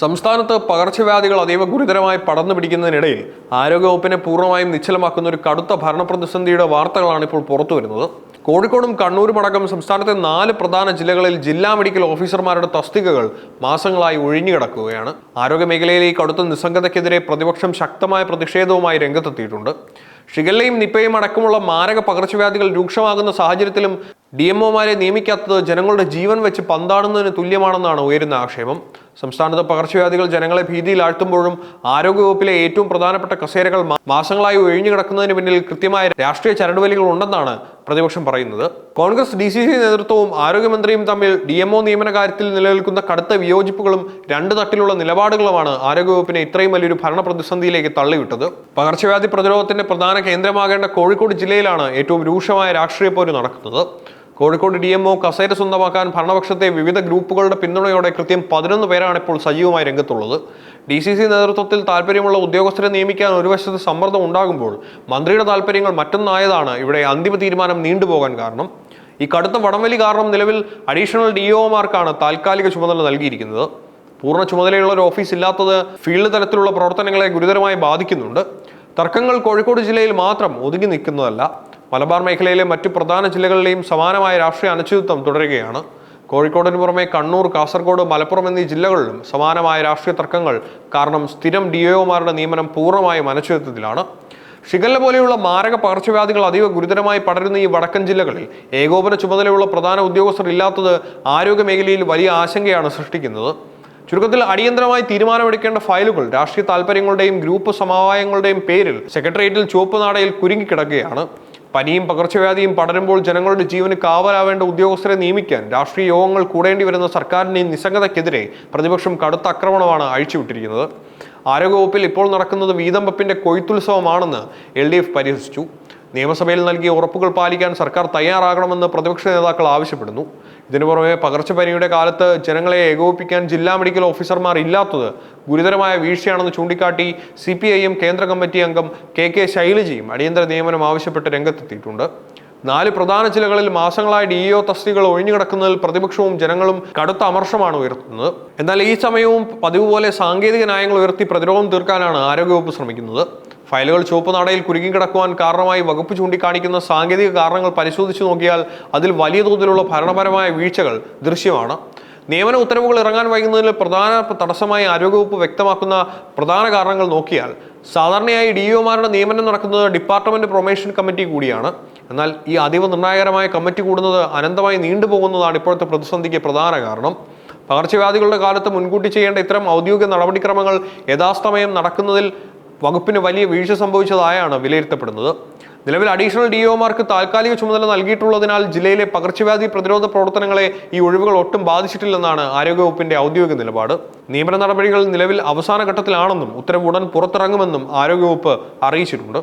സംസ്ഥാനത്ത് പകർച്ചവ്യാധികൾ അതീവ ഗുരുതരമായി പടർന്നു പിടിക്കുന്നതിനിടയിൽ ആരോഗ്യവകുപ്പിനെ പൂർണ്ണമായും നിശ്ചലമാക്കുന്ന ഒരു കടുത്ത ഭരണപ്രതിസന്ധിയുടെ വാർത്തകളാണ് ഇപ്പോൾ പുറത്തുവരുന്നത്. കോഴിക്കോടും കണ്ണൂരും അടക്കം സംസ്ഥാനത്തെ 4 പ്രധാന ജില്ലകളിൽ ജില്ലാ മെഡിക്കൽ ഓഫീസർമാരുടെ തസ്തികകൾ മാസങ്ങളായി ഒഴിഞ്ഞുകിടക്കുകയാണ്. ആരോഗ്യമേഖലയിലെ ഈ കടുത്ത നിസ്സംഗതയ്ക്കെതിരെ പ്രതിപക്ഷം ശക്തമായ പ്രതിഷേധവുമായി രംഗത്തെത്തിയിട്ടുണ്ട്. ഷിഗല്ലയും നിപ്പയും അടക്കമുള്ള മാരക പകർച്ചവ്യാധികൾ രൂക്ഷമാകുന്ന സാഹചര്യത്തിലും DMOമാരെ നിയമിക്കാത്തത് ജനങ്ങളുടെ ജീവൻ വെച്ച് പന്താടുന്നതിന് തുല്യമാണെന്നാണ് ഉയരുന്ന ആക്ഷേപം. സംസ്ഥാനത്ത് പകർച്ചവ്യാധികൾ ജനങ്ങളെ ഭീതിയിലാഴ്ത്തുമ്പോഴും ആരോഗ്യവകുപ്പിലെ ഏറ്റവും പ്രധാനപ്പെട്ട കസേരകൾ മാസങ്ങളായി ഒഴിഞ്ഞുകിടക്കുന്നതിന് പിന്നിൽ കൃത്യമായ രാഷ്ട്രീയ ചരടുവലികൾ ഉണ്ടെന്നാണ് പ്രതിപക്ഷം പറയുന്നത്. കോൺഗ്രസ് DCC നേതൃത്വവും ആരോഗ്യമന്ത്രിയും തമ്മിൽ DMO നിയമന കാര്യത്തിൽ നിലനിൽക്കുന്ന കടുത്ത വിയോജിപ്പുകളും 2 തട്ടിലുള്ള നിലപാടുകളുമാണ് ആരോഗ്യവകുപ്പിനെ ഇത്രയും വലിയൊരു ഭരണ പ്രതിസന്ധിയിലേക്ക് തള്ളിവിട്ടത്. പകർച്ചവ്യാധി പ്രതിരോധത്തിന്റെ പ്രധാന കേന്ദ്രമാകേണ്ട കോഴിക്കോട് ജില്ലയിലാണ് ഏറ്റവും രൂക്ഷമായ രാഷ്ട്രീയ പോര് നടക്കുന്നത്. കോഴിക്കോട് DMO കസേര സ്വന്തമാക്കാൻ ഭരണപക്ഷത്തെ വിവിധ ഗ്രൂപ്പുകളുടെ പിന്തുണയോടെ കൃത്യം 11 പേരാണ് ഇപ്പോൾ സജീവമായി രംഗത്തുള്ളത്. DCC നേതൃത്വത്തിൽ താല്പര്യമുള്ള ഉദ്യോഗസ്ഥരെ നിയമിക്കാൻ ഒരു വശത്ത് സമ്മർദ്ദം ഉണ്ടാകുമ്പോൾ മന്ത്രിയുടെ താല്പര്യങ്ങൾ മറ്റൊന്നായതാണ് ഇവിടെ അന്തിമ തീരുമാനം നീണ്ടുപോകാൻ കാരണം. ഈ കടുത്ത വടംവലി കാരണം നിലവിൽ അഡീഷണൽ DOമാർക്കാണ് താൽക്കാലിക ചുമതല നൽകിയിരിക്കുന്നത്. പൂർണ്ണ ചുമതലയുള്ള ഒരു ഓഫീസ് ഇല്ലാത്തത് ഫീൽഡ് തലത്തിലുള്ള പ്രവർത്തനങ്ങളെ ഗുരുതരമായി ബാധിക്കുന്നുണ്ട്. തർക്കങ്ങൾ കോഴിക്കോട് ജില്ലയിൽ മാത്രം ഒതുങ്ങി നിൽക്കുന്നതല്ല, മലബാർ മേഖലയിലെ മറ്റു പ്രധാന ജില്ലകളിലെയും സമാനമായ രാഷ്ട്രീയ അനിശ്ചിതത്വം തുടരുകയാണ്. കോഴിക്കോടിന് പുറമെ കണ്ണൂർ, കാസർഗോഡ്, മലപ്പുറം എന്നീ ജില്ലകളിലും സമാനമായ രാഷ്ട്രീയ തർക്കങ്ങൾ കാരണം സ്ഥിരം DOമാരുടെ നിയമനം പൂർണ്ണമായും അനിശ്ചിതത്വത്തിലാണ്. ഷിഗല്ല പോലെയുള്ള മാരക പകർച്ചവ്യാധികൾ അതീവ ഗുരുതരമായി പടരുന്ന ഈ വടക്കൻ ജില്ലകളിൽ ഏകോപന ചുമതലയുള്ള പ്രധാന ഉദ്യോഗസ്ഥർ ഇല്ലാത്തത് ആരോഗ്യ മേഖലയിൽ വലിയ ആശങ്കയാണ് സൃഷ്ടിക്കുന്നത്. ചുരുക്കത്തിൽ അടിയന്തരമായി തീരുമാനമെടുക്കേണ്ട ഫയലുകൾ രാഷ്ട്രീയ താല്പര്യങ്ങളുടെയും ഗ്രൂപ്പ് സമവായങ്ങളുടെയും പേരിൽ സെക്രട്ടേറിയറ്റിൽ ചുവപ്പ് നാടയിൽ കുരുങ്ങിക്കിടക്കുകയാണ്. പനിയും പകർച്ചവ്യാധിയും പടരുമ്പോൾ ജനങ്ങളുടെ ജീവന് കാവലാവേണ്ട ഉദ്യോഗസ്ഥരെ നിയമിക്കാൻ രാഷ്ട്രീയ യോഗങ്ങൾ കൂടേണ്ടി വരുന്ന സർക്കാരിന്റെ നിസ്സംഗതയ്ക്കെതിരെ പ്രതിപക്ഷം കടുത്ത ആക്രമണമാണ് അഴിച്ചുവിട്ടിരിക്കുന്നത്. ആരോഗ്യവകുപ്പിൽ ഇപ്പോൾ നടക്കുന്നത് വീതം വെപ്പിന്റെ കൊയ്ത്തുത്സവമാണെന്ന് LDF പരിഹസിച്ചു. നിയമസഭയിൽ നൽകിയ ഉറപ്പുകൾ പാലിക്കാൻ സർക്കാർ തയ്യാറാകണമെന്ന് പ്രതിപക്ഷ നേതാക്കൾ ആവശ്യപ്പെടുന്നു. ഇതിനു പുറമെ പകർച്ചപ്പനിയുടെ കാലത്ത് ജനങ്ങളെ ഏകോപിപ്പിക്കാൻ ജില്ലാ മെഡിക്കൽ ഓഫീസർമാർ ഇല്ലാത്തത് ഗുരുതരമായ വീഴ്ചയാണെന്ന് ചൂണ്ടിക്കാട്ടി CPIM കേന്ദ്ര കമ്മിറ്റി അംഗം KK ശൈലജയും അടിയന്തര നിയമനം ആവശ്യപ്പെട്ട് രംഗത്തെത്തിയിട്ടുണ്ട്. 4 പ്രധാന ജില്ലകളിൽ മാസങ്ങളായി DO തസ്തികകൾ ഒഴിഞ്ഞുകിടക്കുന്നതിൽ പ്രതിപക്ഷവും ജനങ്ങളും കടുത്ത അമർഷമാണ് ഉയർത്തുന്നത്. എന്നാൽ ഈ സമയവും പതിവ് പോലെ സാങ്കേതിക ന്യായങ്ങൾ ഉയർത്തി പ്രതിരോധം തീർക്കാനാണ് ആരോഗ്യവകുപ്പ് ശ്രമിക്കുന്നത്. ഫയലുകൾ ചുവപ്പ് നാടയിൽ കുരുങ്ങിക്കിടക്കുവാൻ കാരണമായി വകുപ്പ് ചൂണ്ടിക്കാണിക്കുന്ന സാങ്കേതിക കാരണങ്ങൾ പരിശോധിച്ചു നോക്കിയാൽ അതിൽ വലിയ തോതിലുള്ള ഭരണപരമായ വീഴ്ചകൾ ദൃശ്യമാണ്. നിയമന ഉത്തരവുകൾ ഇറങ്ങാൻ വൈകുന്നതിൽ പ്രധാന തടസ്സമായി ആരോഗ്യവകുപ്പ് വ്യക്തമാക്കുന്ന പ്രധാന കാരണങ്ങൾ നോക്കിയാൽ സാധാരണയായി DOമാരുടെ നിയമനം നടക്കുന്നത് ഡിപ്പാർട്ട്മെന്റ് പ്രൊമോഷൻ കമ്മിറ്റി കൂടിയാണ്. എന്നാൽ ഈ അതീവ നിർണായകരമായ കമ്മിറ്റി കൂടുന്നത് അനന്തമായി നീണ്ടുപോകുന്നതാണ് ഇപ്പോഴത്തെ പ്രതിസന്ധിക്ക് പ്രധാന കാരണം. പകർച്ചവ്യാധികളുടെ കാലത്ത് മുൻകൂട്ടി ചെയ്യേണ്ട ഇത്തരം ഔദ്യോഗിക നടപടിക്രമങ്ങൾ യഥാസമയം നടക്കുന്നതിൽ വകുപ്പിന് വലിയ വീഴ്ച സംഭവിച്ചതായാണ് വിലയിരുത്തപ്പെടുന്നത്. നിലവിൽ അഡീഷണൽ DOമാർക്ക് താൽക്കാലിക ചുമതല നൽകിയിട്ടുള്ളതിനാൽ ജില്ലയിലെ പകർച്ചവ്യാധി പ്രതിരോധ പ്രവർത്തനങ്ങളെ ഈ ഒഴിവുകൾ ഒട്ടും ബാധിച്ചിട്ടില്ലെന്നാണ് ആരോഗ്യവകുപ്പിന്റെ ഔദ്യോഗിക നിലപാട്. നിയമന നടപടികൾ നിലവിൽ അവസാന ഘട്ടത്തിലാണെന്നും ഉത്തരവ് ഉടൻ പുറത്തിറങ്ങുമെന്നും ആരോഗ്യവകുപ്പ് അറിയിച്ചിട്ടുണ്ട്.